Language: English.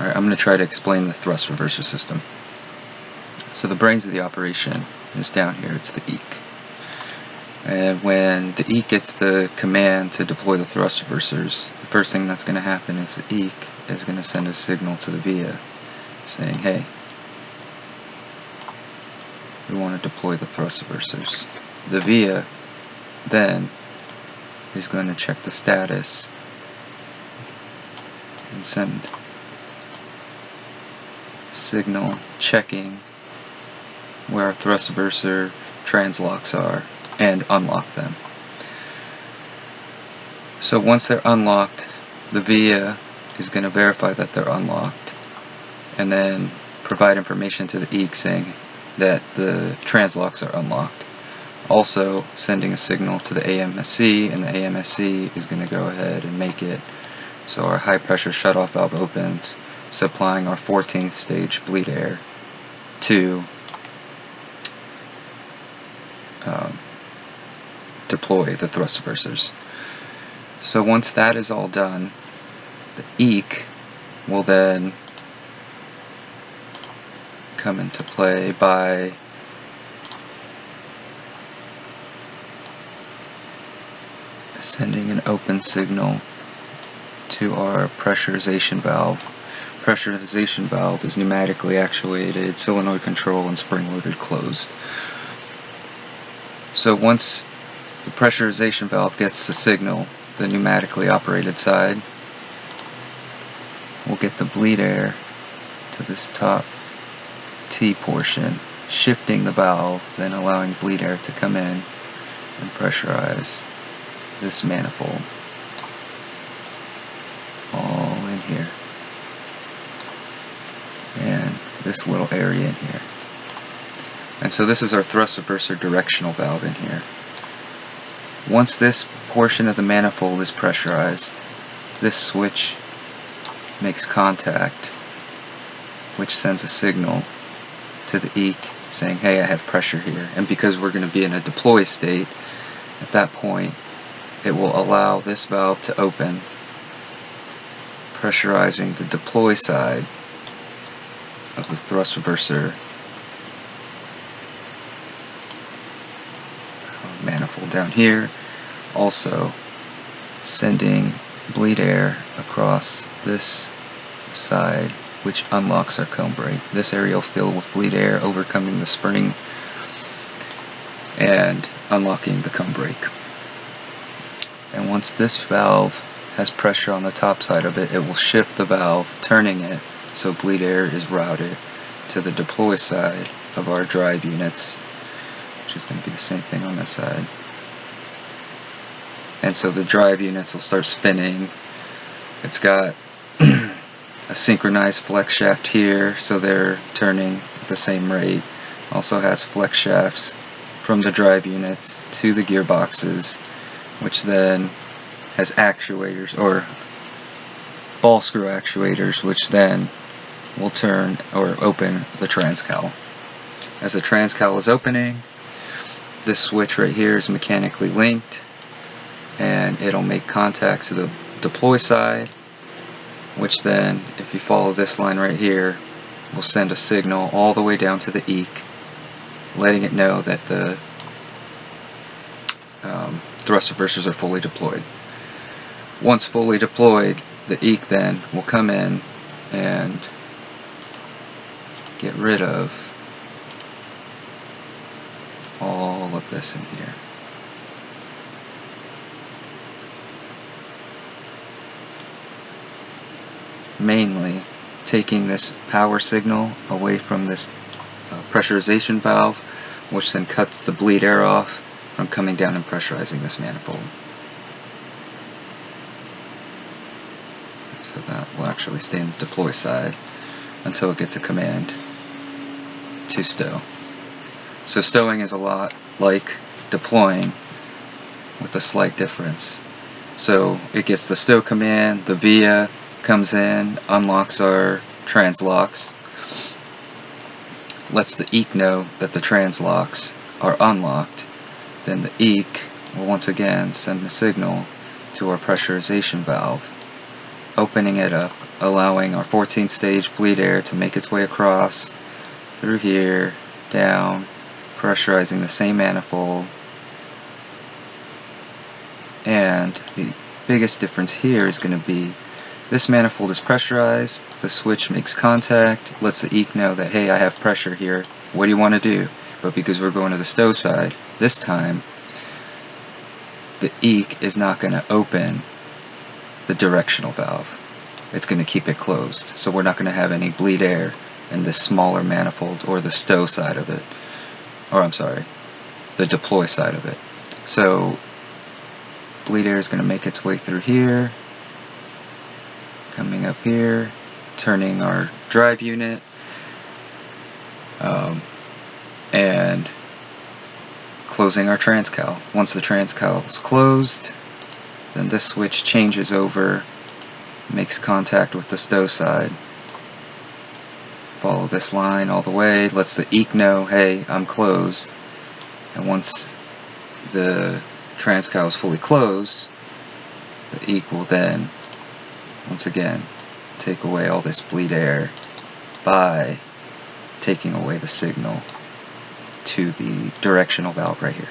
Alright, I'm going to try to explain the thrust reverser system. So the brains of the operation is down here, it's the EEC. And when the EEC gets the command to deploy the thrust reversers, the first thing that's going to happen is the EEC is going to send a signal to the VIA saying, hey, we want to deploy the thrust reversers. The VIA then is going to check the status and send signal checking where our thrust reverser translocks are and unlock them. So once they're unlocked, the VIA is going to verify that they're unlocked and then provide information to the EEC saying that the translocks are unlocked. Also sending a signal to the AMSC, and the AMSC is going to go ahead and make it so our high pressure shutoff valve opens, supplying our 14th stage bleed air to deploy the thrust reversers. So once that is all done, the EEC will then come into play by sending an open signal to our pressurization valve. Pressurization valve is pneumatically actuated, solenoid control, and spring-loaded closed. So once the pressurization valve gets the signal, the pneumatically operated side will get the bleed air to this top T portion, shifting the valve, then allowing bleed air to come in and pressurize this manifold all in here and this little area in here. And so this is our thrust reverser directional valve in here. Once this portion of the manifold is pressurized, this switch makes contact, which sends a signal to the EEC saying, hey, I have pressure here. And because we're going to be in a deploy state, at that point it will allow this valve to open, pressurizing the deploy side of the thrust reverser manifold down here, also sending bleed air across this side, which unlocks our cone brake. This area will fill with bleed air, overcoming the spring and unlocking the cone brake. And once this valve has pressure on the top side of it, it will shift the valve, turning it so bleed air is routed to the deploy side of our drive units, which is going to be the same thing on this side. And so the drive units will start spinning. It's got a synchronized flex shaft here, so they're turning at the same rate. Also has flex shafts from the drive units to the gearboxes, which then has actuators, or ball screw actuators, which then will turn or open the transcowl. As the transcowl is opening, this switch right here is mechanically linked, and it'll make contact to the deploy side, which then, if you follow this line right here, will send a signal all the way down to the EEC, letting it know that the thrust reversers are fully deployed. Once fully deployed, the EEC then will come in and get rid of all of this in here. Mainly taking this power signal away from this pressurization valve, which then cuts the bleed air off from coming down and pressurizing this manifold. So that will actually stay in the deploy side until it gets a command to stow. So stowing is a lot like deploying, with a slight difference. So it gets the stow command, the VIA comes in, unlocks our translocks, lets the EEC know that the translocks are unlocked. Then the EEC will once again send a signal to our pressurization valve, opening it up, allowing our 14 stage bleed air to make its way across through here, down, pressurizing the same manifold. And the biggest difference here is going to be this manifold is pressurized, the switch makes contact, lets the EEC know that, hey, I have pressure here, what do you want to do? But because we're going to the stow side, this time the EEC is not going to open the directional valve. It's going to keep it closed. So we're not going to have any bleed air in this smaller manifold or the stow side of it. Or I'm sorry, the deploy side of it. So bleed air is going to make its way through here, coming up here, turning our drive unit, and closing our transcal. Once the transcal is closed, then this switch changes over, makes contact with the stow side. Follow this line all the way, lets the EEC know, hey, I'm closed. And once the transcal is fully closed, the EEC will then, once again, take away all this bleed air by taking away the signal to the directional valve right here.